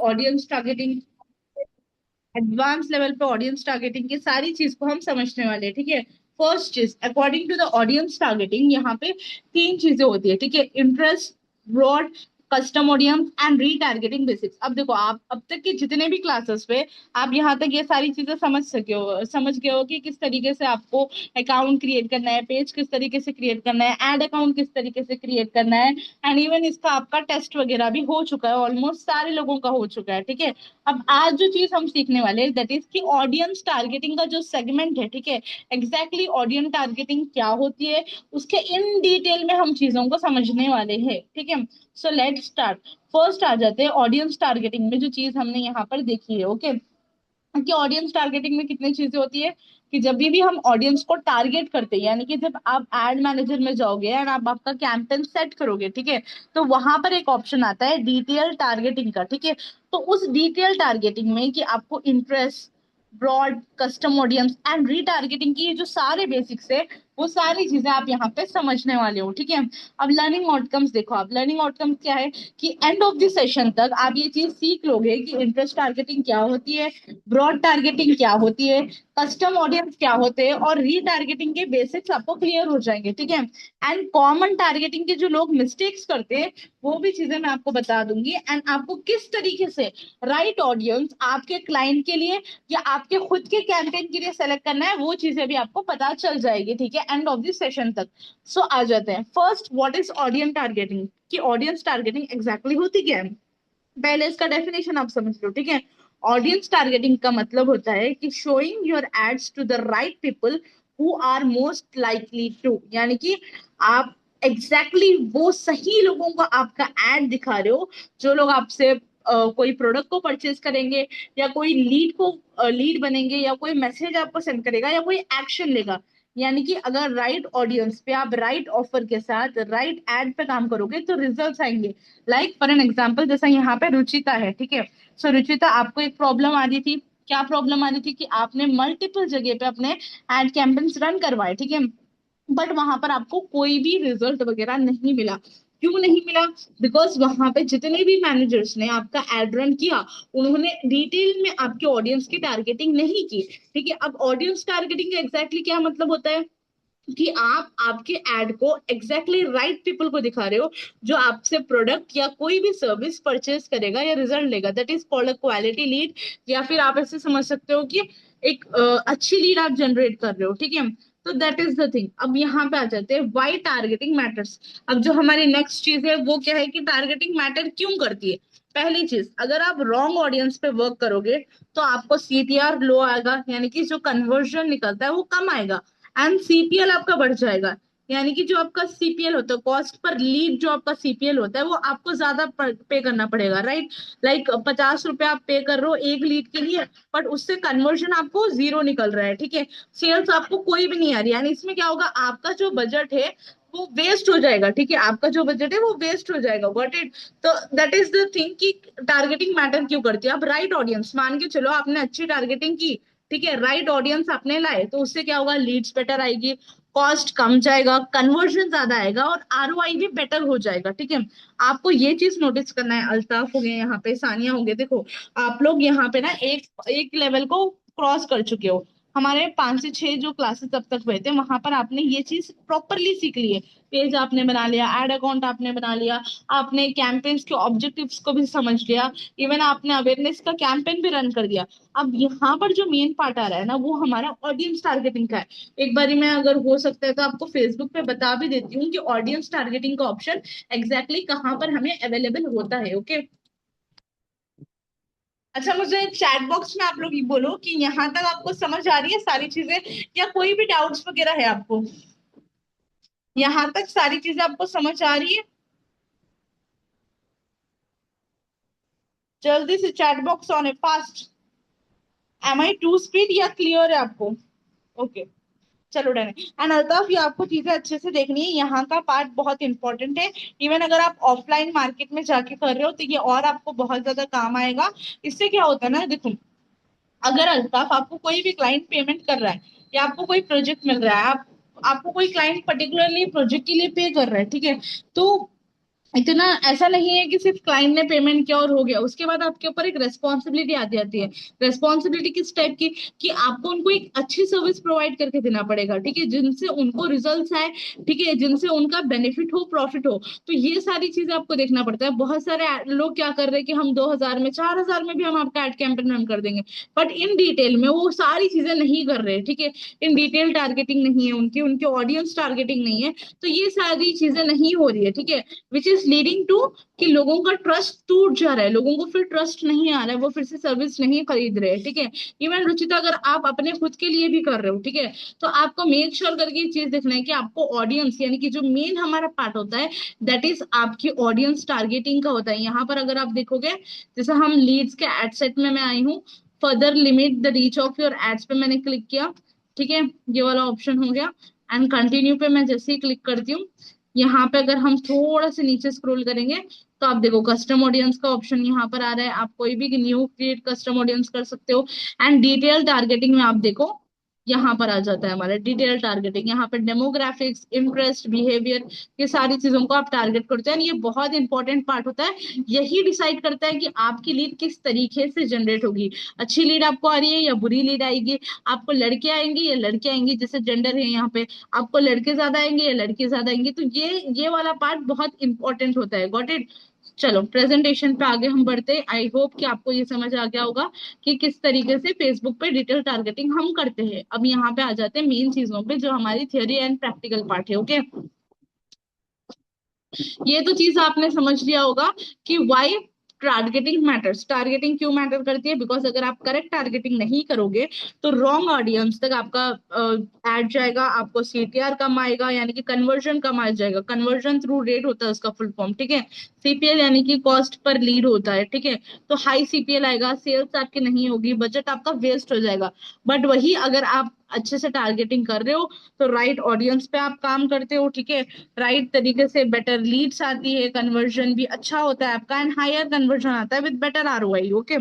Audience targeting, advance level पे audience targeting की सारी चीज को हम समझने वाले हैं, ठीक है। फर्स्ट चीज, according to the audience targeting, यहाँ पे तीन चीजें होती है, ठीक है। Interest, broad, custom audience and retargeting basics. अब देखो, आप अब तक के जितने भी क्लासेस पे आप यहाँ तक ये सारी चीजें समझ गए हो कि किस तरीके से आपको अकाउंट क्रिएट करना है, पेज किस तरीके से क्रिएट करना है, एड अकाउंट किस तरीके से क्रिएट करना है, एंड इवन इसका आपका टेस्ट वगैरह भी हो चुका है, ऑलमोस्ट सारे लोगों का हो चुका है, ठीक है। अब आज जो चीज हम सीखने वाले हैं दैट इज कि ऑडियंस टारगेटिंग का जो सेगमेंट है, ठीक है, एग्जैक्टली ऑडियंस टारगेटिंग क्या होती है, उसके इन डिटेल में हम चीजों को समझने वाले हैं, ठीक है। So let's start. फर्स्ट आ जाते हैं ऑडियंस टारगेटिंग में, जो चीज हमने यहाँ पर देखी है, ओके। कि ऑडियंस टारगेटिंग में कितनी चीजें होती है कि जब भी हम ऑडियंस को टारगेट करते हैं, यानी कि जब आप एड मैनेजर में जाओगे और आप आपका कैंपेन सेट करोगे, ठीक है, तो वहां पर एक ऑप्शन आता है डिटेल टारगेटिंग का, ठीक है। तो उस डिटेल टारगेटिंग में कि आपको interest, broad, custom audience and retargeting की ये जो सारे बेसिक्स है, वो सारी चीजें आप यहाँ पे समझने वाले हो, ठीक है। अब लर्निंग आउटकम्स देखो, आप लर्निंग आउटकम्स क्या है कि एंड ऑफ द सेशन तक आप ये चीज सीख लोगे कि इंटरेस्ट टारगेटिंग क्या होती है, ब्रॉड टारगेटिंग क्या होती है, कस्टम ऑडियंस क्या होते हैं, और रीटारगेटिंग के बेसिक्स आपको क्लियर हो जाएंगे, ठीक है। एंड कॉमन टारगेटिंग के जो लोग मिस्टेक्स करते हैं वो भी चीजें मैं आपको बता दूंगी, एंड आपको किस तरीके से राइट ऑडियंस आपके क्लाइंट के लिए या आपके खुद के कैंपेन के लिए सेलेक्ट करना है, वो चीजें भी आपको पता चल जाएगी, ठीक है, एंड ऑफ द सेशन तक। सो आ जाते हैं first, what is audience targeting, कि ऑडियंस टारगेटिंग एग्जैक्टली होती क्या है। पहले इसका डेफिनेशन आप समझ लो, ठीक है। ऑडियंस टारगेटिंग का मतलब होता है कि showing your ads to the right people who are most likely to, यानी कि आप वो सही लोगों को आपका एड दिखा रहे हो, जो लोग आपसे कोई प्रोडक्ट को परचेज करेंगे, या कोई लीड बनेंगे, या कोई मैसेज आपको सेंड करेगा, या कोई एक्शन लेगा। यानी कि अगर राइट ऑडियंस पे आप राइट ऑफर के साथ राइट एड पे काम करोगे तो रिजल्ट्स आएंगे। लाइक फॉर एन एग्जाम्पल, जैसा यहाँ पे रुचिता है, ठीक है। सो रुचिता, आपको एक प्रॉब्लम आ रही थी, क्या प्रॉब्लम आ रही थी कि आपने मल्टीपल जगह पे अपने एड कैंपेन्स रन करवाए, ठीक है, बट वहां पर आपको कोई भी रिजल्ट वगैरह नहीं मिला। क्यों नहीं मिला? बिकॉज वहां पे जितने भी मैनेजर्स ने आपका एड रन किया, उन्होंने डिटेल में आपके ऑडियंस की टारगेटिंग नहीं की, ठीक है। अब ऑडियंस टारगेटिंग का एग्जैक्टली क्या मतलब होता है कि आप आपके एड को एग्जैक्टली राइट पीपल को दिखा रहे हो, जो आपसे प्रोडक्ट या कोई भी सर्विस परचेज करेगा या रिजल्ट लेगा, that is called a quality lead. या फिर आप ऐसे समझ सकते हो कि एक अच्छी लीड आप जनरेट कर रहे हो, ठीक है। तो दैट इज द थिंग। अब यहाँ पे आ जाते हैं वाई टारगेटिंग मैटर्स। अब जो हमारी नेक्स्ट चीज है वो क्या है कि टारगेटिंग मैटर क्यों करती है। पहली चीज, अगर आप रॉन्ग ऑडियंस पे वर्क करोगे तो आपको सीटीआर लो आएगा, यानी कि जो कन्वर्जन निकलता है वो कम आएगा, एंड सीपीएल आपका बढ़ जाएगा। यानी कि जो आपका सीपीएल होता है, कॉस्ट पर लीड, जो आपका सीपीएल होता है वो आपको ज्यादा पे करना पड़ेगा, राइट। लाइक 50 रुपए आप पे कर रहे हो एक लीड के लिए, बट उससे कन्वर्जन आपको जीरो निकल रहा है, ठीक है। सेल्स आपको कोई भी नहीं आ रही, यानी इसमें क्या होगा, आपका जो बजट है वो वेस्ट हो जाएगा, ठीक है। आपका जो बजट है वो वेस्ट हो जाएगा, गॉट इट। तो दैट इज द थिंग कि टारगेटिंग मैटर क्यों करती है। अब राइट ऑडियंस, मान के चलो आपने अच्छी टारगेटिंग की, ठीक है, राइट ऑडियंस आपने लाए, तो उससे क्या होगा, लीड्स बेटर आएगी, कॉस्ट कम जाएगा, कन्वर्जन ज्यादा आएगा, और आरओआई भी बेटर हो जाएगा, ठीक है। आपको ये चीज नोटिस करना है, अल्ताफ हो गए यहाँ पे, सानिया हो गए, देखो आप लोग यहाँ पे ना एक एक लेवल को क्रॉस कर चुके हो। हमारे 5 से 6 जो क्लासेस अब तक हुए थे वहां पर आपने ये चीज प्रॉपरली सीख ली है। पेज आपने बना लिया, एड अकाउंट आपने बना लिया, आपने कैंपेन्स के ऑब्जेक्टिव्स को भी समझ लिया, इवन आपने अवेयरनेस का कैंपेन भी रन कर दिया। अब यहाँ पर जो मेन पार्ट आ रहा है ना, वो हमारा ऑडियंस टारगेटिंग का है। एक बारी मैं, अगर हो सकता है तो आपको फेसबुक पे बता भी देती हूँ कि ऑडियंस टारगेटिंग का ऑप्शन एग्जैक्टली कहाँ पर हमें अवेलेबल होता है, ओके। अच्छा, मुझे चैट बॉक्स में आप लोग ये बोलो कि यहाँ तक आपको समझ आ रही है सारी चीजें, या कोई भी डाउट्स वगैरह है आपको। यहाँ तक सारी चीजें आपको समझ आ रही है? जल्दी से चैट बॉक्स ऑन है, fast. Am I too speed या क्लियर है आपको? ओके, चलो डन है। एंड अल्ताफ, ये आपको चीजें अच्छे से देखनी है, यहाँ का पार्ट बहुत इंपॉर्टेंट है। इवन अगर आप ऑफलाइन मार्केट में जाके कर रहे हो तो ये और आपको बहुत ज्यादा काम आएगा। इससे क्या होता है ना, देखो, अगर अल्ताफ आपको कोई भी क्लाइंट पेमेंट कर रहा है, या आपको कोई प्रोजेक्ट मिल रहा है, आप आपको कोई क्लाइंट पर्टिकुलरली प्रोजेक्ट के लिए पे कर रहा है, ठीक है, तो इतना ऐसा नहीं है कि सिर्फ क्लाइंट ने पेमेंट किया और हो गया, उसके बाद आपके ऊपर एक रेस्पॉन्सिबिलिटी आ जाती है। रेस्पॉन्सिबिलिटी किस टाइप की, कि आपको उनको एक अच्छी सर्विस प्रोवाइड करके देना पड़ेगा, ठीक है, जिनसे उनको रिजल्ट्स आए, ठीक है, जिनसे उनका बेनिफिट हो, प्रॉफिट हो। तो ये सारी चीजें आपको देखना पड़ता है। बहुत सारे लोग क्या कर रहे हैं कि हम 2,000 में, 4,000 में भी हम आपका एड कैंपेन रन कर देंगे, बट इन डिटेल में वो सारी चीजें नहीं कर रहे, ठीक है। इन डिटेल टारगेटिंग नहीं है उनकी, उनके ऑडियंस टारगेटिंग नहीं है। तो ये सारी चीजें नहीं हो रही है, ठीक है, विच इज लीडिंग टू कि लोगों का ट्रस्ट टूट जा रहा है, लोगों को फिर ट्रस्ट नहीं आ रहा है, वो फिर से सर्विस नहीं खरीद रहे हैं, ठीक है। इवन रुचिता, अगर आप अपने खुद के लिए भी कर रहे हो, ठीक है, तो आपको मेक श्योर करके ये चीज देखना है कि आपको ऑडियंस, यानी कि जो मेन हमारा पार्ट होता है, दैट इज आपकी ऑडियंस टारगेटिंग का होता है। यहाँ पर अगर आप देखोगे, जैसे हम लीड्स के एड सेट में मैं आई हूँ, further limit the reach of your ads पे मैंने क्लिक किया, ठीक है, ये वाला ऑप्शन हो गया। एंड कंटिन्यू पे मैं जैसे ही क्लिक करती हूँ, यहाँ पे अगर हम थोड़ा से नीचे स्क्रॉल करेंगे, तो आप देखो कस्टम ऑडियंस का ऑप्शन यहाँ पर आ रहा है, आप कोई भी न्यू क्रिएट कस्टम ऑडियंस कर सकते हो। एंड डिटेल टारगेटिंग में आप देखो, यहाँ पर आ जाता है हमारा डिटेल टारगेटिंग, यहाँ पर डेमोग्राफिक्स, इंटरेस्ट, बिहेवियर, ये सारी चीजों को आप टारगेट करते हैं। ये बहुत इंपॉर्टेंट पार्ट होता है, यही डिसाइड करता है कि आपकी लीड किस तरीके से जनरेट होगी। अच्छी लीड आपको आ रही है या बुरी लीड आएगी, आपको लड़के आएंगे या लड़के आएंगी, जैसे जेंडर है यहाँ पे, आपको लड़के ज्यादा आएंगे या लड़के ज्यादा आएंगे। तो ये वाला पार्ट बहुत इंपॉर्टेंट होता है। Got it. चलो प्रेजेंटेशन पे आगे हम बढ़ते हैं। आई होप कि आपको ये समझ आ गया होगा कि किस तरीके से फेसबुक पे डिटेल टारगेटिंग हम करते हैं। अब यहाँ पे आ जाते हैं मेन चीजों पे, जो हमारी थियोरी एंड प्रैक्टिकल पार्ट है। ओके, ये तो चीज आपने समझ लिया होगा कि वाई टारगेटिंग मैटर्स। टारगेटिंग क्यों मैटर करती है, बिकॉज अगर आप करेक्ट टारगेटिंग नहीं करोगे तो रॉन्ग ऑडियंस तक आपका एड जाएगा, आपको सीटीआर कम आएगा, यानी कि कन्वर्जन कम आ जाएगा। कन्वर्जन थ्रू रेट होता है उसका फुल फॉर्म, ठीक है। सीपीएल यानी कि कॉस्ट पर लीड होता है, ठीक है। तो हाई सीपीएल आएगा, सेल्स आपकी नहीं होगी, बजट आपका वेस्ट हो जाएगा। बट वही अगर आप अच्छे से टारगेटिंग कर रहे हो, तो राइट ऑडियंस पे आप काम करते हो, ठीक है, राइट तरीके से बेटर लीड्स आती है, कन्वर्जन भी अच्छा होता है आपका, एंड हायर कन्वर्जन आता है विद बेटर आरओआई। ओके,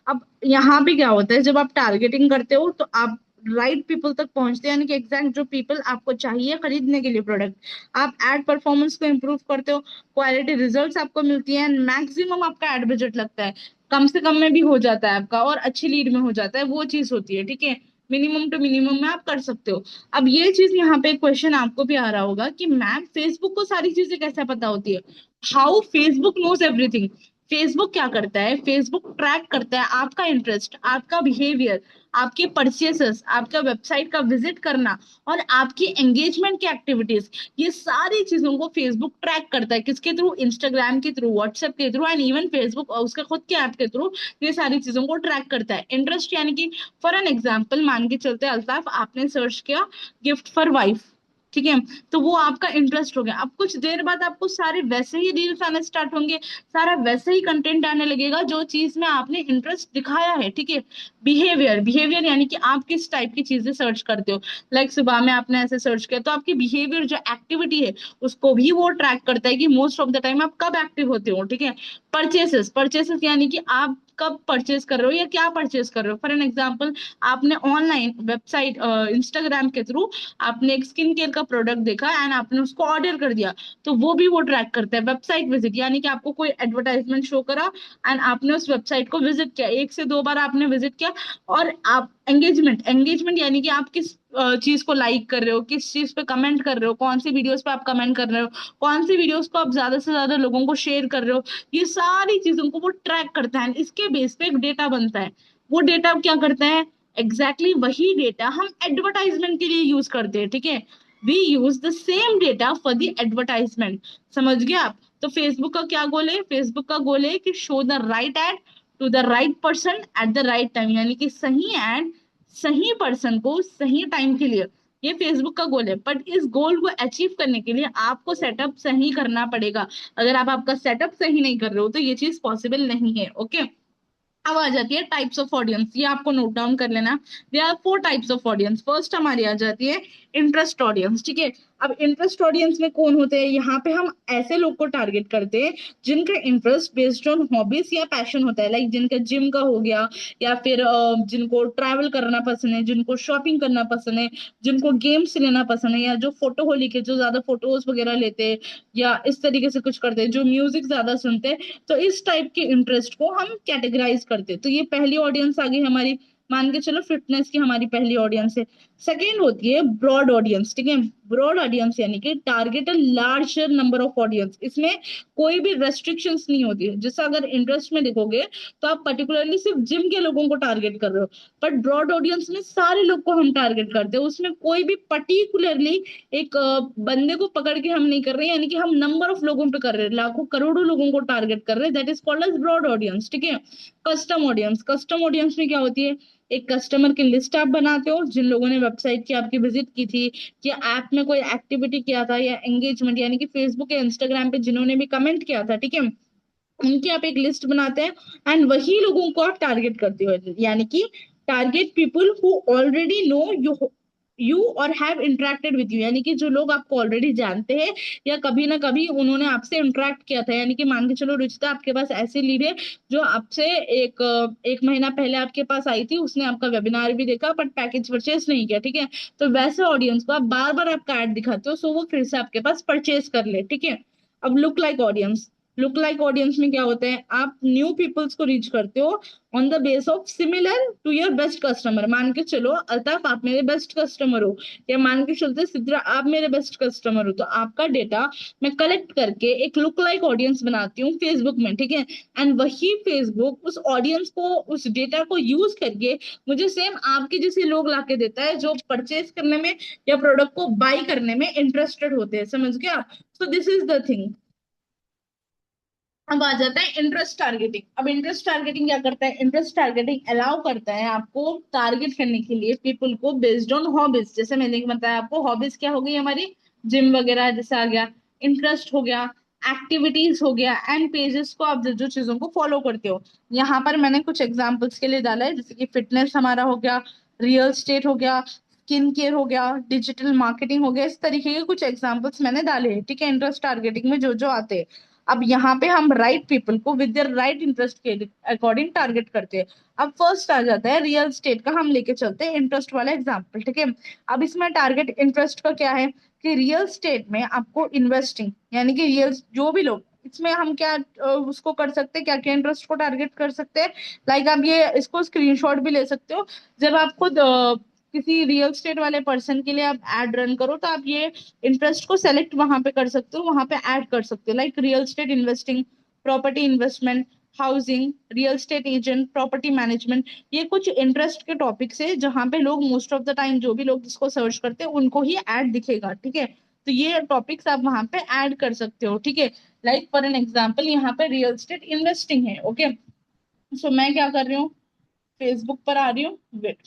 अब यहाँ पे क्या होता है, जब आप टारगेटिंग करते हो तो आप राइट पीपल तक पहुंचते हैं, यानी कि एग्जैक्ट जो पीपल आपको चाहिए खरीदने के लिए प्रोडक्ट। आप एड परफॉर्मेंस को इम्प्रूव करते हो, क्वालिटी रिजल्ट्स आपको मिलती है, एंड मैक्सिमम आपका एड बजट लगता है, कम से कम में भी हो जाता है आपका, और अच्छी लीड में हो जाता है, वो चीज होती है, ठीक है। मिनिमम टू मिनिमम में आप कर सकते हो। अब ये चीज यहाँ पे क्वेश्चन आपको भी आ रहा होगा कि मैम फेसबुक को सारी चीजें कैसे पता होती है, how Facebook knows everything. Facebook क्या करता है, फेसबुक ट्रैक करता है आपका इंटरेस्ट, आपका बिहेवियर, आपके परचेसेस, आपका वेबसाइट का विजिट करना, और आपकी एंगेजमेंट की एक्टिविटीज। ये सारी चीजों को फेसबुक ट्रैक करता है, किसके थ्रू, इंस्टाग्राम के थ्रू, व्हाट्सएप के थ्रू, एंड इवन फेसबुक और उसके खुद के ऐप के थ्रू। ये सारी चीजों को ट्रैक करता है। इंटरेस्ट यानी कि फॉर एन एग्जाम्पल मान के चलते हैं, अल्ताफ आपने सर्च किया गिफ्ट फॉर वाइफ, ठीक है, तो वो आपका इंटरेस्ट हो गया। अब कुछ देर बाद आपको सारे वैसे ही रील्स आने स्टार्ट होंगे, सारा वैसे ही कंटेंट आने लगेगा जो चीज में आपने इंटरेस्ट दिखाया है, ठीक है। बिहेवियर, बिहेवियर यानी कि आप किस टाइप की चीजें सर्च करते हो। लाइक सुबह में आपने ऐसे सर्च किया, तो आपकी बिहेवियर जो एक्टिविटी है उसको भी वो ट्रैक करता है कि मोस्ट ऑफ द टाइम आप कब एक्टिव होते हो, ठीक है। परचेसेस, परचेसेस यानी कि आप कब परचेज कर रहे हो या क्या परचेज कर रहे हो। फॉर एन एग्जाम्पल, आपने ऑनलाइन वेबसाइट इंस्टाग्राम के थ्रू आपने एक स्किन केयर का प्रोडक्ट देखा एंड आपने उसको ऑर्डर कर दिया, तो वो भी वो ट्रैक करता है। वेबसाइट विजिट यानी कि आपको कोई एडवर्टाइजमेंट शो करा एंड आपने उस वेबसाइट को विजिट किया, 1 से 2 बार आपने विजिट किया। और आप एंगेजमेंट, एंगेजमेंट यानी कि आप किस चीज को लाइक कर रहे हो, किस चीज पे कमेंट कर रहे हो, कौन सी वीडियोस पे आप कमेंट कर रहे हो, कौन सी वीडियोस को आप ज्यादा से ज्यादा लोगों को शेयर कर रहे हो। ये सारी चीजों को वो ट्रैक करता है, इसके बेस पे एक डेटा बनता है। वो डेटा क्या करता है, एग्जैक्टली वही डेटा हम एडवर्टाइजमेंट के लिए यूज करते हैं, ठीक है। We use the same data for the advertisement. समझ गए आप। तो फेसबुक का क्या गोल है, फेसबुक का गोल है कि show the right ad to the right person at the right time, यानी कि सही एड सही पर्सन को सही टाइम के लिए। ये फेसबुक का गोल है, बट इस गोल को अचीव करने के लिए आपको सेटअप सही करना पड़ेगा। अगर आप आपका सेटअप सही नहीं कर रहे हो तो ये चीज पॉसिबल नहीं है। ओके, अब आ जाती है टाइप्स ऑफ ऑडियंस, ये आपको नोट डाउन कर लेना। There are 4 types of audience. First हमारी आ जाती है इंटरेस्ट ऑडियंस, ठीक है। अब इंटरेस्ट ऑडियंस में कौन होते हैं, यहाँ पे हम ऐसे लोग को टारगेट करते हैं जिनका इंटरेस्ट बेस्ड ऑन हॉबीज या पैशन होता है, लाइक जिनका जिम का हो गया, या फिर जिनको ट्रैवल करना पसंद है, जिनको शॉपिंग करना पसंद है, जिनको गेम्स लेना पसंद है, या जो फोटो होलिक है, जो ज्यादा फोटोज वगैरह लेते हैं, या इस तरीके से कुछ करते हैं, जो म्यूजिक ज्यादा सुनते हैं। तो इस टाइप के इंटरेस्ट को हम कैटेगराइज करते हैं। तो ये पहली ऑडियंस आ गई हमारी, मान के चलो फिटनेस की हमारी पहली ऑडियंस है। सेकेंड होती है ब्रॉड ऑडियंस, ठीक है। ब्रॉड ऑडियंस यानी कि target a larger number of audience, इसमें कोई भी रेस्ट्रिक्शंस नहीं होती है। जैसे अगर इंटरेस्ट में देखोगे तो आप पर्टिकुलरली सिर्फ जिम के लोगों को टारगेट कर रहे हो, बट ब्रॉड ऑडियंस में सारे लोग को हम टारगेट करते हैं, उसमें कोई भी पर्टिकुलरली एक बंदे को पकड़ के हम नहीं कर रहे हैं, यानी कि हम नंबर ऑफ लोगों पे कर रहे हैं, लाखों करोड़ों लोगों को टारगेट कर रहे हैं, that is called as broad audience, ठीक है। कस्टम ऑडियंस, कस्टम ऑडियंस में क्या होती है, एक कस्टमर की लिस्ट आप बनाते हो, जिन लोगों ने वेबसाइट की आपकी विजिट की थी, या ऐप में कोई एक्टिविटी किया था, या एंगेजमेंट यानी कि फेसबुक या इंस्टाग्राम पे जिन्होंने भी कमेंट किया था, ठीक है, उनकी आप एक लिस्ट बनाते हैं, एंड वही लोगों को आप टारगेट करते हो, यानी कि target people who already know you और हैव इंटरेक्टेड विद यू, यानी कि जो लोग आपको ऑलरेडी जानते हैं, या कभी ना कभी उन्होंने आपसे इंटरेक्ट किया था। यानी कि मान के चलो रुचिता, आपके पास ऐसी लीड है जो आपसे एक महीना पहले आपके पास आई थी, उसने आपका वेबिनार भी देखा बट पैकेज परचेस नहीं किया, ठीक है। तो वैसे ऑडियंस को आप बार बार आपका ऐड दिखाते हो, सो वो फिर से आपके पास परचेस कर ले, ठीक है। अब look like audience, look like audience में क्या होता है, आप न्यू पीपल्स को रीच करते हो on the base of similar to your best customer. मान के चलो अल्ताफ आप मेरे बेस्ट कस्टमर हो, या मान के चलते सिद्रा आप मेरे बेस्ट कस्टमर हो, तो आपका डेटा मैं कलेक्ट करके एक लुक लाइक ऑडियंस बनाती हूँ फेसबुक में, ठीक है। एंड वही फेसबुक उस ऑडियंस को, उस डेटा को यूज करके मुझे सेम आपके जैसे लोग लाके देता है जो परचेज करने में या प्रोडक्ट को बाई करने में इंटरेस्टेड होते हैं, समझ गए आप। So this is the thing. अब आ जाता है इंटरेस्ट टारगेटिंग। अब इंटरेस्ट टारगेटिंग क्या करता है, इंटरेस्ट टारगेटिंग अलाउ करता है आपको टारगेट करने के लिए पीपल को बेस्ड ऑन हॉबीज। जैसे मैंने बताया आपको, हॉबीज क्या हो गई हमारी, जिम वगैरह जैसे आ गया, इंटरेस्ट हो गया, एक्टिविटीज हो गया, एंड पेजेस को आप जो जो चीजों को फॉलो करते हो। यहाँ पर मैंने कुछ एग्जाम्पल्स के लिए डाला है, जैसे कि फिटनेस हमारा हो गया, रियल स्टेट हो गया, स्किन केयर हो गया, डिजिटल मार्केटिंग हो गया, इस तरीके के कुछ एग्जाम्पल्स मैंने डाले हैं, ठीक है, इंटरेस्ट टारगेटिंग में जो जो आते हैं। अब यहाँ पे हम राइट पीपल को विद देयर राइट इंटरेस्ट के अकॉर्डिंग टारगेट करते हैं। अब फर्स्ट आ जाता है रियल स्टेट का, हम लेके चलते हैं इंटरेस्ट वाला एग्जांपल, ठीक है। अब इसमें टारगेट इंटरेस्ट का क्या है कि रियल स्टेट में आपको इन्वेस्टिंग, यानी कि रियल जो भी लोग, इसमें हम क्या उसको कर सकते हैं, क्या क्या इंटरेस्ट को टारगेट कर सकते हैं। लाइक आप ये इसको स्क्रीनशॉट भी ले सकते हो, जब आप खुद किसी रियल स्टेट वाले पर्सन के लिए आप एड रन करो, तो आप ये इंटरेस्ट को सेलेक्ट वहां पे कर सकते हो, वहां पे ऐड कर सकते हो, like real estate investing, property investment, housing, real estate agent, property management. ये कुछ इंटरेस्ट के टॉपिक्स है जहां पे लोग मोस्ट ऑफ द टाइम, जो भी लोग जिसको सर्च करते हैं उनको ही ऐड दिखेगा, ठीक है। तो ये टॉपिक्स आप वहां पे ऐड कर सकते हो, ठीक है। लाइक फॉर एन एग्जाम्पल यहाँ पे रियल स्टेट इन्वेस्टिंग है, ओके। सो मैं क्या कर रही हूँ, फेसबुक पर आ रही हूँ, वेट,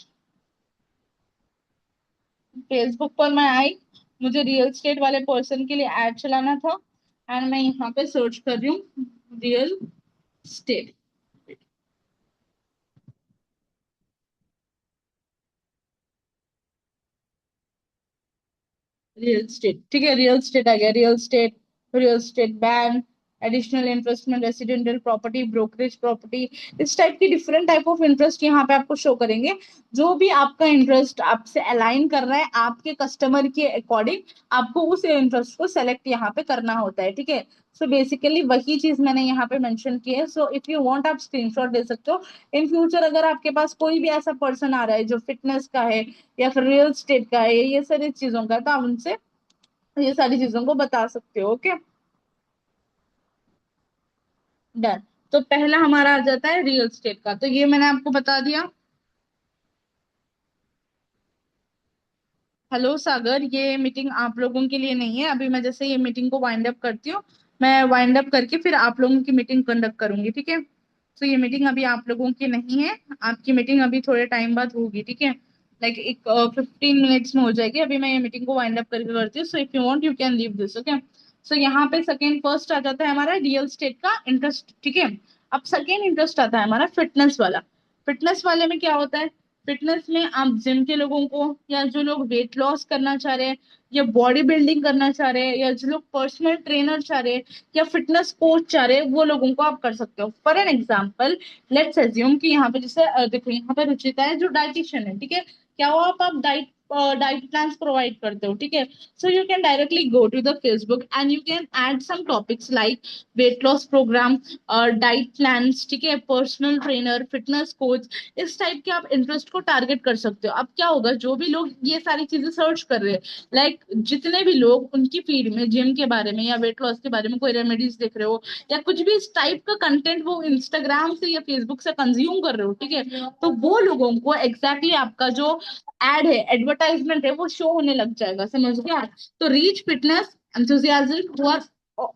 फेसबुक पर मैं आई, मुझे रियल स्टेट वाले पर्सन के लिए एड चलाना था, एंड मैं यहाँ पे सर्च कर रही हूँ रियल स्टेट, रियल स्टेट, ठीक है, रियल स्टेट आ गया, real estate bank, additional investment, residential property, brokerage property, इस टाइप की डिफरेंट टाइप ऑफ इंटरेस्ट यहाँ पे आपको शो करेंगे। जो भी आपका इंटरेस्ट आपसे अलाइन कर रहा है आपके कस्टमर के अकॉर्डिंग, आपको उस इंटरेस्ट को सेलेक्ट यहाँ पे करना होता है, ठीक है। सो बेसिकली वही चीज मैंने यहाँ पे मेंशन की है। सो इफ यू वांट आप स्क्रीनशॉट ले सकते हो। इन फ्यूचर अगर आपके पास कोई भी ऐसा पर्सन आ रहा है जो फिटनेस का है, या फिर रियल स्टेट का है, ये सारी चीजों का है, तो आप उनसे ये सारी चीजों को बता सकते हो, ओके, डन। तो पहला हमारा आ जाता है रियल स्टेट का, तो ये मैंने आपको बता दिया। हेलो सागर, ये मीटिंग आप लोगों के लिए नहीं है, अभी मैं जैसे ये मीटिंग को वाइंड अप करती हूँ, मैं वाइंड अप करके फिर आप लोगों की मीटिंग कंडक्ट करूंगी, ठीक है। तो ये मीटिंग अभी आप लोगों की नहीं है, आपकी मीटिंग अभी थोड़े टाइम बाद होगी, ठीक है। लाइक एक 15 मिनट्स में हो जाएगी, अभी मैं ये मीटिंग को वाइंड अप करके करती हूँ। So if you want you can leave this, okay. So यहाँ पे सेकेंड फर्स्ट आ जाता है हमारा रियल स्टेट का इंटरेस्ट, ठीक है। अब सेकेंड इंटरेस्ट आता है हमारा फिटनेस वाला। फिटनेस वाले में क्या होता है, फिटनेस में आप जिम के लोगों को, या जो लोग वेट लॉस करना चाह रहे हैं, या बॉडी बिल्डिंग करना चाह रहे हैं, या जो लोग पर्सनल ट्रेनर चाह रहे हैं, या फिटनेस कोच चाह रहे हैं, वो लोगों को आप कर सकते हो। For an example, let's assume कि यहाँ पे जैसे देखो यहाँ पे रुचिता है जो डाइटिशियन है, ठीक है। क्या वो आप डाइट प्लान्स प्रोवाइड करते हो, ठीक है। So you can directly go to the Facebook and you can add some topics like weight loss programme, diet plans, ठीक है, पर्सनल ट्रेनर, फिटनेस कोच। इस टाइप के आप इंटरेस्ट को टारगेट कर सकते हो। अब क्या होगा, जो भी लोग ये सारी चीजें सर्च कर रहे हैं, लाइक जितने भी लोग उनकी फीड में जिम के बारे में या वेट लॉस के बारे में कोई रेमेडीज देख रहे हो, या कुछ भी इस टाइप का कंटेंट वो इंस्टाग्राम से या फेसबुक से कंज्यूम कर रहे हो, ठीक है, तो वो लोगों को एग्जैक्टली आपका जो एड है, एडवर्टाइजमेंट है, वो शो होने लग जाएगा, समझ गया। तो reach fitness enthusiasts who are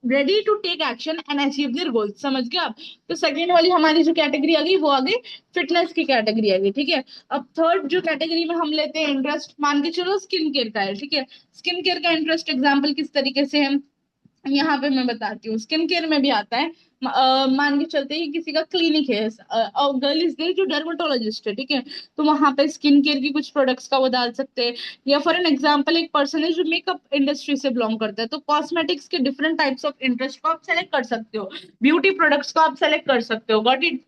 ready to take action and achieve their goals, समझ गए आप। तो सेकेंड वाली हमारी जो कैटेगरी आ गई वो आ गई फिटनेस की कैटेगरी आ गई, ठीक है। अब थर्ड जो कैटेगरी में हम लेते हैं इंटरेस्ट, मान के चलो स्किन केयर का है, ठीक है। स्किन केयर का इंटरेस्ट एग्जाम्पल किस तरीके से है, यहाँ पे मैं बताती हूँ। स्किन केयर में भी आता है, मान के चलते हैं कि किसी का क्लिनिक है, गर्ल इज देयर जो डर्मेटोलॉजिस्ट है, ठीक है। तो वहां पे स्किन केयर की कुछ प्रोडक्ट्स का वो डाल सकते हैं। या फॉर एन एग्जांपल एक पर्सन है जो मेकअप इंडस्ट्री से बिलोंग करता है, तो कॉस्मेटिक्स के डिफरेंट टाइप्स ऑफ इंटरेस्ट को आप सेलेक्ट कर सकते हो, ब्यूटी प्रोडक्ट्स को आप सेलेक्ट कर सकते हो। Got it?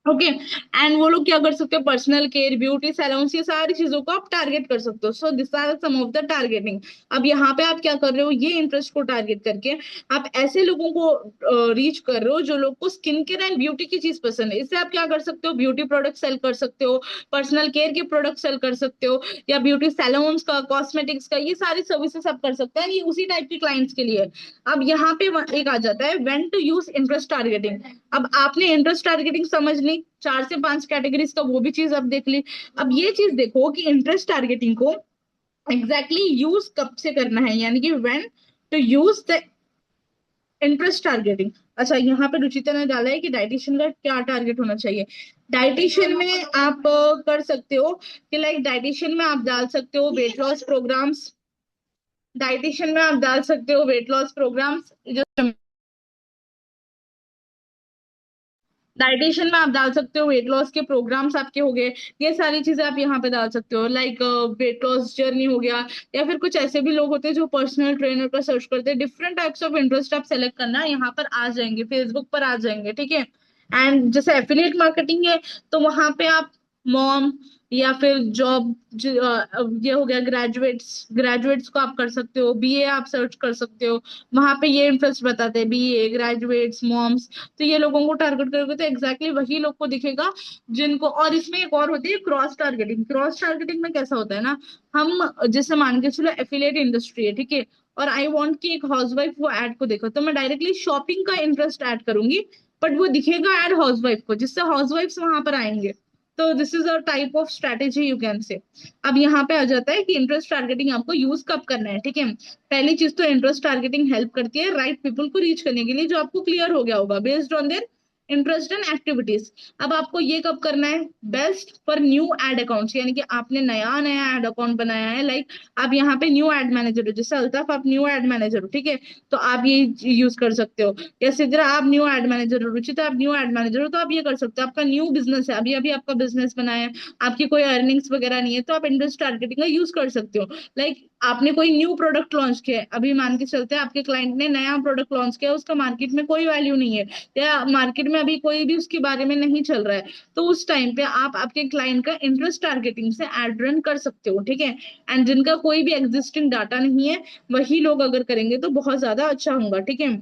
ओके। एंड वो लोग क्या कर सकते हो, पर्सनल केयर, ब्यूटी सैलून्स, ये सारी चीजों को आप टारगेट कर सकते हो। So this are some of the targeting. अब यहाँ पे आप क्या कर रहे हो, ये इंटरेस्ट को टारगेट करके आप ऐसे लोगों को रीच कर रहे हो जो लोग को स्किन केयर एंड ब्यूटी की चीज पसंद है। इससे आप क्या कर सकते हो, ब्यूटी प्रोडक्ट सेल कर सकते हो, पर्सनल केयर के प्रोडक्ट सेल कर सकते हो, या ब्यूटी सैलून्स का, कॉस्मेटिक्स का, ये सारी सर्विसेज आप कर सकते हैं। ये उसी टाइप के क्लाइंट्स के लिए है। अब यहाँ पे एक आ जाता है when to use interest targeting. अब आपने इंटरेस्ट टारगेटिंग समझ ली, 4 से 5 कैटेगरीज का वो भी चीज अब देख ली। अब ये चीज देखो कि इंटरेस्ट टारगेटिंग को एग्जैक्टली यूज कब से करना है, यानी कि when to use the interest targeting. अच्छा, यहाँ पे रुचिता ने डाला है कि डाइटिशियन का क्या टारगेट होना चाहिए। डाइटिशियन में आप कर सकते हो कि लाइक डाइटिशियन में आप डाल सकते हो वेट लॉस प्रोग्राम्स। डाइटिशियन में आप डाल सकते हो वेट लॉस प्रोग्राम्स। डाइटेशन में आप डाल सकते हो वेट लॉस के प्रोग्राम्स आपके हो गए। ये सारी चीजें आप यहाँ पे डाल सकते हो, लाइक वेट लॉस जर्नी हो गया। या फिर कुछ ऐसे भी लोग होते हैं जो पर्सनल ट्रेनर का सर्च करते हैं। डिफरेंट टाइप्स ऑफ इंटरेस्ट आप सेलेक्ट करना, यहाँ पर आ जाएंगे, फेसबुक पर आ जाएंगे, ठीक है। एंड जैसे एफिलिएट मार्केटिंग है, तो वहां पे आप मॉम या फिर जॉब, ये हो गया ग्रेजुएट्स, ग्रेजुएट्स को आप कर सकते हो, बीए आप सर्च कर सकते हो। वहां पे ये इंटरेस्ट बताते हैं, बीए, ग्रेजुएट्स, मॉम्स। तो ये लोगों को टारगेट करोगे तो एग्जैक्टली वही लोग को दिखेगा जिनको। और इसमें एक और होती है क्रॉस टारगेटिंग। क्रॉस टारगेटिंग में कैसा होता है ना, हम जैसे मान के चलो एफिलिएट इंडस्ट्री है, ठीक है, और आई वांट कि एक हाउसवाइफ वो ऐड को देखो, तो मैं डायरेक्टली शॉपिंग का इंटरेस्ट ऐड करूंगी, बट वो दिखेगा ऐड हाउसवाइफ को, जिससे हाउसवाइफ्स वहां पर आएंगे। तो this is a type of strategy you can say. अब यहाँ पे आ जाता है कि इंटरेस्ट टारगेटिंग आपको यूज कब करना है, ठीक है। पहली चीज तो इंटरेस्ट टारगेटिंग हेल्प करती है राइट पीपल को रीच करने के लिए, जो आपको क्लियर हो गया होगा based on their interest and activities. अब आपको ये कब करना है, best for new ad accounts, यानी कि आपने नया नया एड अकाउंट बनाया है, लाइक आप यहाँ पे न्यू एड मैनेजर हो, जैसे अल्ताफ आप न्यू एड मैनेजर हो, ठीक है, तो आप ये यूज कर सकते हो। या सिद्रा आप न्यू एड मैनेजर हो, रुचिता आप न्यू एड मैनेजर हो, तो आप ये कर सकते हो। आपका न्यू बिजनेस है, अभी अभी आपका बिजनेस बनाया है, आपकी कोई अर्निंग्स वगैरह नहीं है, तो आप इंटरेस्ट टारगेटिंग का यूज कर सकते हो। लाइक आपने कोई न्यू प्रोडक्ट लॉन्च किया है, अभी मान के चलते हैं आपके क्लाइंट ने नया प्रोडक्ट लॉन्च किया, उसका मार्केट में कोई वैल्यू नहीं है, या मार्केट में अभी कोई भी उसके बारे में नहीं चल रहा है, तो उस टाइम पे आप आपके क्लाइंट का इंटरेस्ट टारगेटिंग से एड रन कर सकते हो, ठीक है। एंड जिनका कोई भी एग्जिस्टिंग डाटा नहीं है, वही लोग अगर करेंगे तो बहुत ज्यादा अच्छा होगा, ठीक है।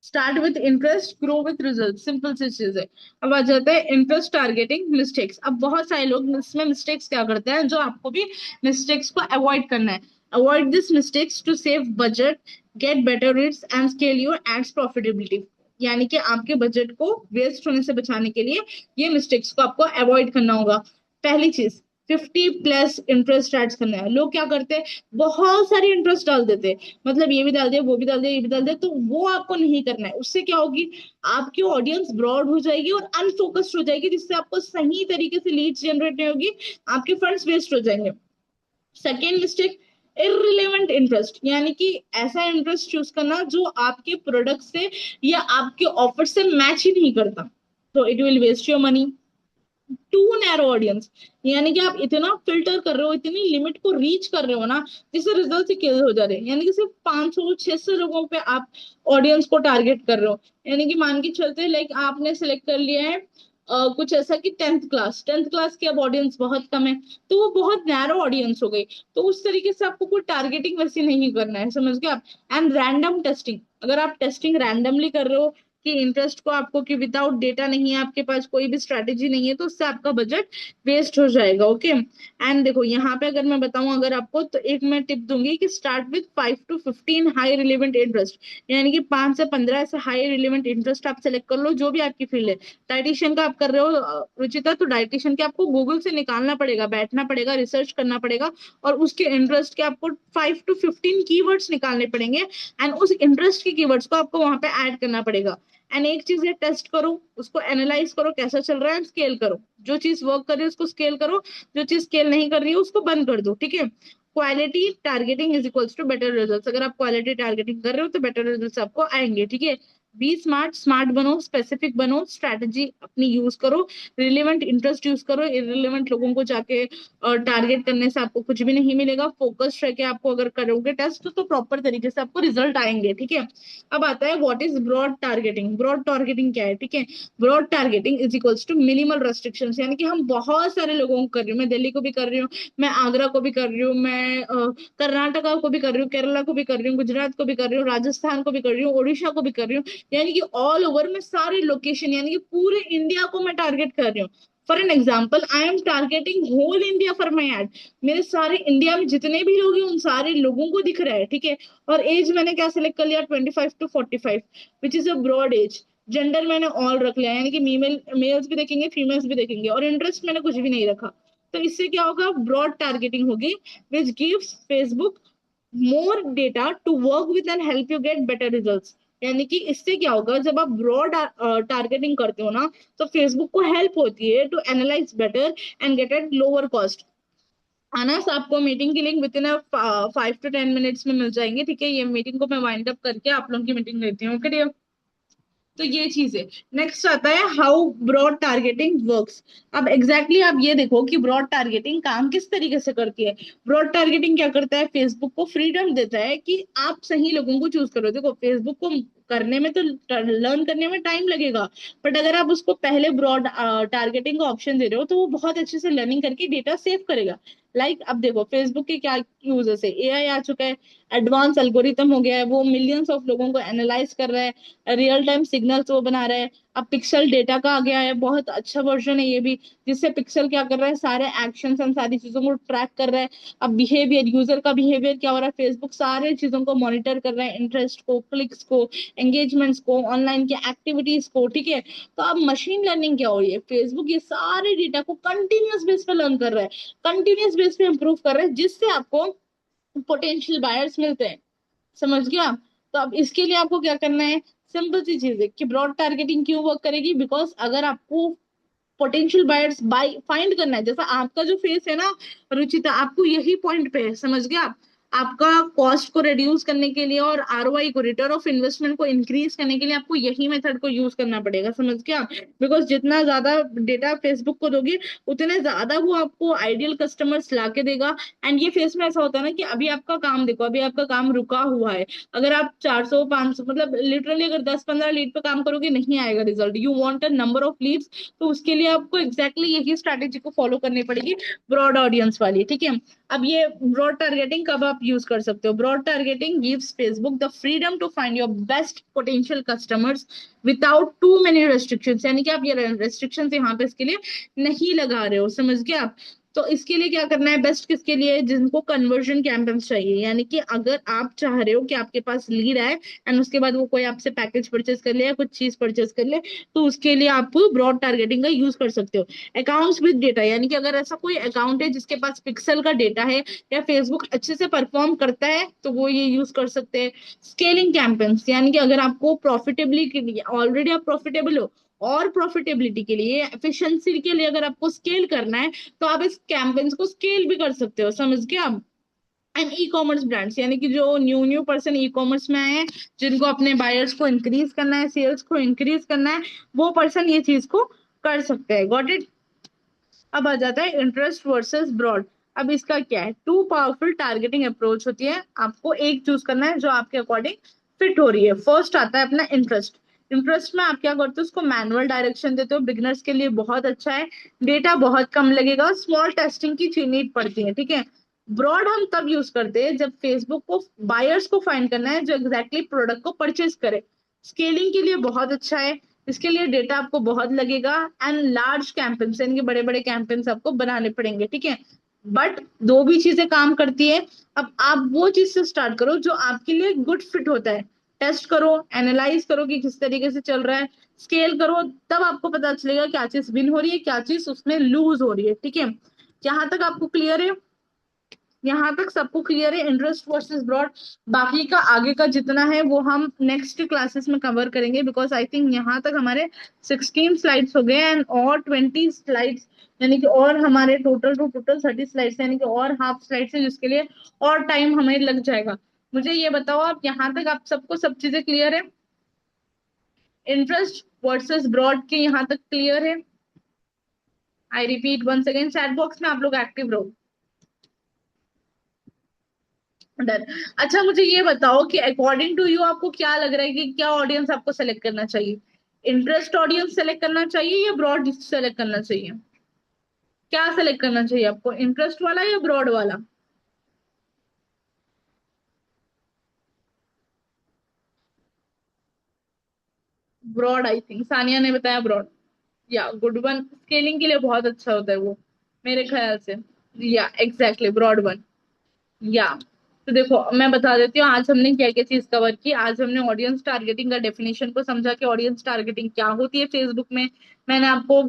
Start with interest, grow with result, simple सी चीज है। अब आ जाता है इंटरेस्ट टारगेटिंग मिस्टेक्स। अब बहुत सारे लोग इसमें मिस्टेक्स क्या करते हैं, जो आपको भी मिस्टेक्स को अवॉइड करना है। Avoid this mistakes to save budget, get better rates and scale your ads profitability. यानी कि आपके बजट को वेस्ट होने से बचाने के लिए ये मिस्टेक्स को आपको अवॉइड करना होगा। पहली चीज, 50+ इंटरेस्ट एड्स करना है। लोग क्या करते हैं, बहुत सारे इंटरेस्ट डाल देते हैं, मतलब ये भी डाल दिया, वो भी डाल दिया, ये भी डाल दिया, तो वो आपको नहीं करना है। उससे क्या होगी, आपकी ऑडियंस ब्रॉड हो जाएगी और अनफोकस्ड हो जाएगी, जिससे आपको सही तरीके से लीड्स जनरेट नहीं होगी, आपके फंड्स वेस्ट हो जाएंगे। सेकेंड मिस्टेक, इररिलेवेंट इंटरेस्ट यानी कि ऐसा इंटरेस्ट चूज करना जो आपके प्रोडक्ट से या आपके ऑफर से मैच ही नहीं करता, तो it will waste your money. Too narrow audience यानी कि आप इतना फिल्टर कर रहे हो, इतनी लिमिट को रीच कर रहे हो ना, जिससे रिजल्ट ही किल हो जा रहे हैं। यानी कि सिर्फ 500 600 लोगों पे आप ऑडियंस को टारगेट कर रहे हो। यानी कि मान के चलते लाइक आपने सिलेक्ट कर लिया है कुछ ऐसा कि 10th क्लास की अब ऑडियंस बहुत कम है, तो वो बहुत नैरो ऑडियंस हो गई। तो उस तरीके से आपको कोई टारगेटिंग वैसे नहीं करना है, समझ गए आप। एंड रैंडम टेस्टिंग, अगर आप टेस्टिंग रैंडमली कर रहे हो कि इंटरेस्ट को आपको, कि विदाउट डेटा नहीं है आपके पास, कोई भी स्ट्रेटेजी नहीं है, तो उससे आपका बजट वेस्ट हो जाएगा। ओके एंड देखो यहाँ पे अगर मैं बताऊं अगर आपको, तो एक मैं टिप दूंगी कि start with 5 to 15 high relevant interest, यानी कि 5 से 15 ऐसे हाई रिलेवेंट इंटरेस्ट आप सेलेक्ट कर लो जो भी आपकी फील्ड है। डाइटिशियन का आप कर रहे हो रुचिता, तो डाइटिशियन के आपको गूगल से निकालना पड़ेगा, बैठना पड़ेगा, रिसर्च करना पड़ेगा, और उसके इंटरेस्ट के आपको 5 to 15 कीवर्ड्स निकालने पड़ेंगे, एंड उस इंटरेस्ट के कीवर्ड्स को आपको वहां पे ऐड करना पड़ेगा। एंड एक चीज है, टेस्ट करो, उसको एनालाइज करो कैसा चल रहा है, स्केल करो। जो चीज वर्क कर रही है उसको स्केल करो, जो चीज स्केल नहीं कर रही है उसको बंद कर दो, ठीक है। Quality targeting is equals to better results, अगर आप क्वालिटी टारगेटिंग कर रहे हो तो बेटर रिजल्ट्स आपको आएंगे, ठीक है। बी स्मार्ट, स्मार्ट बनो, स्पेसिफिक बनो, स्ट्रैटेजी अपनी यूज करो, रिलेवेंट इंटरेस्ट यूज करो। इररिलेवेंट लोगों को जाके टारगेट करने से आपको कुछ भी नहीं मिलेगा। फोकस रह के आपको अगर करोगे टेस्ट तो प्रॉपर तरीके से आपको रिजल्ट आएंगे, ठीक है। अब आता है what is broad targeting. Broad targeting क्या है, ठीक है। Broad targeting is equals to minimal restrictions, यानी कि हम बहुत सारे लोगों को कर रही हूँ, मैं दिल्ली को भी कर रही हूँ, मैं आगरा को भी कर रही हूँ, मैं कर्नाटका को भी कर रही हूँ, केरला को भी कर रही हूँ, गुजरात को भी कर रही हूँ, राजस्थान को भी कर रही हूँ, उड़ीसा को भी कर रही हूँ। यानी कि ऑल ओवर में सारे लोकेशन, यानी कि पूरे इंडिया को मैं टारगेट कर रही हूँ। For an example I am targeting whole India for my ad. मेरे सारे इंडिया में जितने भी लोग हैं उन सारे लोगों को दिख रहा है, ठीक है। और एज मैंने क्या सिलेक्ट कर लिया, 25 to 45, which is a broad age. Gender मैंने ऑल रख लिया, यानी कि मेल्स भी देखेंगे, फीमेल्स भी देखेंगे, और इंटरेस्ट मैंने कुछ भी नहीं रखा। तो इससे क्या होगा, ब्रॉड टारगेटिंग होगी, which gives Facebook more data to work with and help you get better results. यानी कि इससे क्या होगा, जब आप ब्रॉड टारगेटिंग करते हो ना, तो फेसबुक को हेल्प होती है to analyse better and get at lower cost. Anas, आपको मीटिंग की link within 5 to 10 minutes में मिल जाएंगे, ठीक है। ये मीटिंग को मैं वाइंड अप करके आप लोगों की मीटिंग लेती हूँ, ओके। तो ये चीज है। नेक्स्ट आता है हाउ ब्रॉड टारगेटिंग वर्क्स। अब एग्जैक्टली आप ये देखो कि ब्रॉड टारगेटिंग काम किस तरीके से करती है। ब्रॉड टारगेटिंग क्या करता है, फेसबुक को फ्रीडम देता है कि आप सही लोगों को चूज करो। देखो फेसबुक को करने में तो, लर्न करने में टाइम लगेगा, बट अगर आप उसको पहले ब्रॉड टारगेटिंग का ऑप्शन दे रहे हो तो वो बहुत अच्छे से लर्निंग करके डेटा सेव करेगा। अब देखो फेसबुक के क्या यूजर्स है, एआई आ चुका है, एडवांस एल्गोरिथम हो गया है, वो मिलियंस ऑफ लोगों को एनालाइज कर रहा है, रियल टाइम सिग्नल्स वो बना रहा है। अब पिक्सल डेटा का आ गया है, बहुत अच्छा वर्जन है ये भी, जिससे पिक्सल क्या कर रहा है, सारे एक्शन एंड सारी चीजों को ट्रैक कर रहा है। अब बिहेवियर, यूजर का बिहेवियर क्या हो रहा है, फेसबुक सारे चीजों को मॉनिटर कर रहा है, इंटरेस्ट को, क्लिक्स को, एंगेजमेंट्स को, ऑनलाइन की एक्टिविटीज को, ठीक है। तो अब मशीन लर्निंग क्या हो रही है, फेसबुक ये सारे डेटा को कंटिन्यूअस बेस पे लर्न कर रहा है, कंटिन्यूअस बेस पे इंप्रूव कर रहा है, जिससे आपको पोटेंशियल बायर्स मिलते हैं, समझ गया। तो अब इसके लिए आपको क्या करना है, सिंपल सी चीज है कि ब्रॉड टारगेटिंग क्यों वर्क करेगी, बिकॉज अगर आपको पोटेंशियल बायर्स बाय फाइंड करना है, जैसा आपका जो फेस है ना रुचिता, आपको यही पॉइंट पे है, समझ गया आप। आपका कॉस्ट को रिड्यूस करने के लिए और आरओआई को, रिटर्न ऑफ इन्वेस्टमेंट को इंक्रीज करने के लिए आपको यही मेथड को यूज करना पड़ेगा, समझ गया। बिकॉज जितना ज्यादा डेटा फेसबुक को दोगे उतने ज्यादा वो आपको आइडियल कस्टमर्स ला के देगा। एंड ये फेस में ऐसा होता है ना कि अभी आपका काम देखो, अभी आपका काम रुका हुआ है, अगर आप 400 500 मतलब लिटरली अगर 10 15 लीड पे काम करोगे नहीं आएगा result, you want a number of leads. तो उसके लिए आपको एग्जैक्टली यही स्ट्रैटेजी को फॉलो करनी पड़ेगी, ब्रॉड ऑडियंस वाली, ठीक है। अब ये ब्रॉड टारगेटिंग कब आप यूज कर सकते हो, broad targeting gives Facebook the freedom to find your best potential customers without too many restrictions, यानी कि आप ये रेस्ट्रिक्शंस यहाँ पे इसके लिए नहीं लगा रहे हो, समझ गए आप। तो इसके लिए क्या करना है, बेस्ट किसके लिए, जिनको कन्वर्जन कैंपेन्स चाहिए, यानी कि अगर आप चाह रहे हो कि आपके पास लीड आए एंड उसके बाद वो कोई आपसे पैकेज परचेज कर ले या कुछ चीज परचेज कर ले, तो उसके लिए आप ब्रॉड टारगेटिंग का यूज कर सकते हो। अकाउंट्स विद डेटा, यानी कि अगर ऐसा कोई अकाउंट है जिसके पास पिक्सल का डेटा है या फेसबुक अच्छे से परफॉर्म करता है तो वो ये यूज कर सकते हैं। स्केलिंग कैंपेन्स, यानी कि अगर आपको प्रॉफिटेबली के लिए, ऑलरेडी आप प्रॉफिटेबल हो और प्रॉफिटेबिलिटी के लिए, एफिशिएंसी के लिए अगर आपको स्केल करना है, तो आप इस कैंपेन्स को स्केल भी कर सकते हो, समझ गए आप। एंड ई कॉमर्स ब्रांड्स, यानी कि जो new new person e commerce में आए हैं, जिनको अपने बायर्स को इंक्रीज करना है, सेल्स को इंक्रीज करना है, वो पर्सन ये चीज को कर सकते हैं। Got it. अब आ जाता है इंटरेस्ट वर्सेस ब्रॉड। अब इसका क्या है, टू पावरफुल टारगेटिंग अप्रोच होती है, आपको एक चूज करना है जो आपके अकॉर्डिंग फिट हो रही है। फर्स्ट आता है अपना इंटरेस्ट। इंटरेस्ट में आप क्या करते हो, उसको मैनुअल डायरेक्शन देते हो, बिगिनर्स के लिए बहुत अच्छा है, डेटा बहुत कम लगेगा, स्मॉल टेस्टिंग की नीड पड़ती है, ठीक है। ब्रॉड हम तब यूज करते हैं जब फेसबुक को बायर्स को फाइंड करना है जो एग्जैक्टली प्रोडक्ट को परचेज करे। स्केलिंग के लिए बहुत अच्छा है, इसके लिए डेटा आपको बहुत लगेगा, एंड लार्ज कैंपेन्स, यानी कि बड़े बड़े कैंपेन्स आपको बनाने पड़ेंगे, ठीक है। बट दो भी चीजें काम करती है। अब आप वो चीज से स्टार्ट करो जो आपके लिए गुड फिट होता है, टेस्ट करो, एनालाइज करो कि किस तरीके से चल रहा है, स्केल करो, तब आपको पता चलेगा क्या चीज विन हो रही है, क्या चीज उसमें लूज हो रही है, ठीक है। जहां तक आपको क्लियर है, यहाँ तक सबको क्लियर है इंटरेस्ट वर्सेस ब्रॉड। बाकी का आगे का जितना है वो हम नेक्स्ट क्लासेस में कवर करेंगे, बिकॉज आई थिंक यहाँ तक हमारे 16 स्लाइड्स हो गए एंड और 20 स्लाइड्स, यानी कि और हमारे टोटल 30 स्लाइड्स, यानी कि और हाफ स्लाइड्स है जिसके लिए और टाइम हमें लग जाएगा। मुझे ये बताओ, आप यहाँ तक आप सबको सब चीजें क्लियर है? इंटरेस्ट वर्सेस ब्रॉड के यहाँ तक क्लियर है? I repeat once again, chat box में आप लोग एक्टिव रहो। डन। अच्छा मुझे ये बताओ कि अकॉर्डिंग टू यू आपको क्या लग रहा है कि क्या ऑडियंस आपको सेलेक्ट करना चाहिए? इंटरेस्ट ऑडियंस सेलेक्ट करना चाहिए या ब्रॉड सेलेक्ट करना चाहिए? क्या सेलेक्ट करना चाहिए आपको, इंटरेस्ट वाला या ब्रॉड वाला? ब्रॉड, आई थिंक सानिया ने बताया ब्रॉड। या गुड वन, स्केलिंग के लिए बहुत अच्छा होता है वो, मेरे ख्याल से। या एग्जैक्टली ब्रॉड वन। या तो देखो मैं बता देती हूँ आज हमने क्या क्या चीज कवर की। आज हमने ऑडियंस टारगेटिंग का डेफिनेशन को समझा कि ऑडियंस टारगेटिंग क्या होती है फेसबुक में। मैंने आपको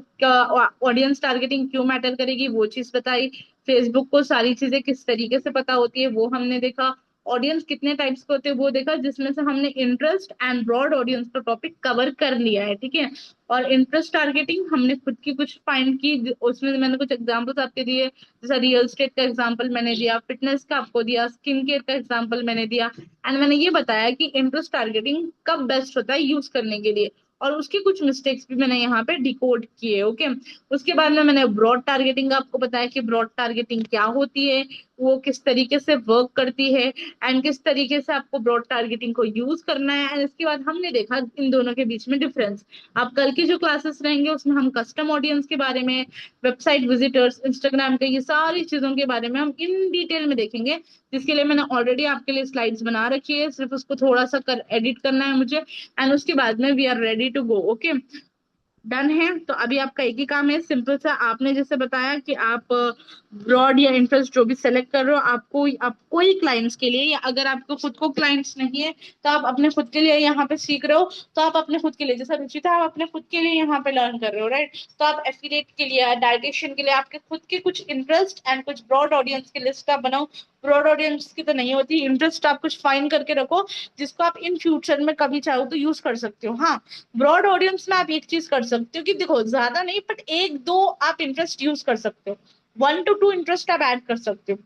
ऑडियंस टारगेटिंग क्यों मैटर करेगी वो चीज बताई। फेसबुक को सारी चीजें किस तरीके से पता होती है वो हमने देखा। ऑडियंस कितने टाइप्स के होते हैं वो देखा, जिसमें से हमने इंटरेस्ट एंड ब्रॉड ऑडियंस का टॉपिक कवर कर लिया है, ठीक है। और इंटरेस्ट टारगेटिंग हमने खुद की कुछ फाइंड की, उसमें मैंने कुछ एग्जांपल्स आपके दिए, जैसे रियल स्टेट का एग्जांपल मैंने दिया, फिटनेस का आपको दिया, स्किन केयर का एग्जांपल मैंने दिया, एंड मैंने ये बताया कि इंटरेस्ट टारगेटिंग कब बेस्ट होता है यूज करने के लिए। और उसके कुछ मिस्टेक्स भी मैंने यहाँ पे डिकोड किए, ओके। उसके बाद में मैंने ब्रॉड टारगेटिंग आपको बताया कि ब्रॉड टारगेटिंग क्या होती है, वो किस तरीके से वर्क करती है, एंड किस तरीके से आपको ब्रॉड टारगेटिंग को यूज करना है। एंड इसके बाद हमने देखा इन दोनों के बीच में डिफरेंस। अब कल की जो क्लासेस रहेंगे उसमें हम कस्टम ऑडियंस के बारे में, वेबसाइट विजिटर्स, इंस्टाग्राम के, ये सारी चीजों के बारे में हम इन डिटेल में देखेंगे, जिसके लिए मैंने ऑलरेडी आपके लिए स्लाइड्स बना रखी है, सिर्फ उसको थोड़ा सा कर एडिट करना है मुझे, एंड उसके बाद में we are ready to go, okay. Done है। तो अभी आपका एक ही काम है, सिंपल सा, आपने जैसे बताया कि आप ब्रॉड या इंटरेस्ट जो भी सेलेक्ट कर रहे हो, आपको आपको ही क्लाइंट्स के लिए, या अगर आपको खुद को क्लाइंट्स नहीं है तो आप अपने खुद के लिए यहाँ पे सीख रहे हो, तो आप अपने खुद के लिए, जैसा रुचिता आप अपने खुद के लिए यहाँ पे लर्न कर रहे हो, राइट। तो आप एफिलिएट के लिए, डाइटेशियन के लिए आपके खुद के कुछ इंटरेस्ट एंड कुछ ब्रॉड ऑडियंस की लिस्ट आप बनाओ। ब्रॉड ऑडियंस की तो नहीं होती, इंटरेस्ट आप कुछ फाइन करके रखो जिसको आप इन फ्यूचर में कभी चाहो तो यूज कर सकते हो। हाँ, ब्रॉड ऑडियंस में आप एक चीज कर सकते हो कि देखो ज्यादा नहीं बट एक दो आप इंटरेस्ट यूज कर सकते हो, 1 to 2 इंटरेस्ट आप ऐड कर सकते हो।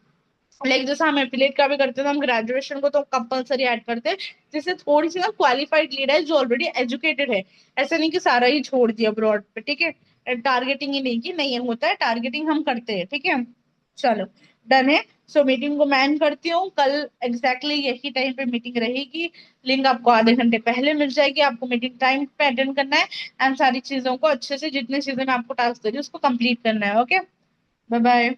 लाइक जैसा हम एफिलिएट का भी करते थे, हम ग्रेजुएशन को तो कंपलसरी ऐड करते हैं, जिससे थोड़ी सी ना क्वालिफाइड लीड है जो ऑलरेडी एजुकेटेड है। ऐसा नहीं कि सारा ही छोड़ दिया ब्रॉड पे, ठीक है। टारगेटिंग ही नहीं की नहीं होता है, टारगेटिंग हम करते हैं, ठीक है। चलो, डन है। सो मीटिंग को मैं end करती हूँ, कल एग्जैक्टली यही टाइम पे मीटिंग रहेगी। लिंक आपको आधे घंटे पहले मिल जाएगी, आपको मीटिंग टाइम पे अटेंड करना है, एंड सारी चीजों को अच्छे से, जितनी चीजें मैं आपको टास्क दे रही हूँ उसको कंप्लीट करना है, ओके। Bye bye.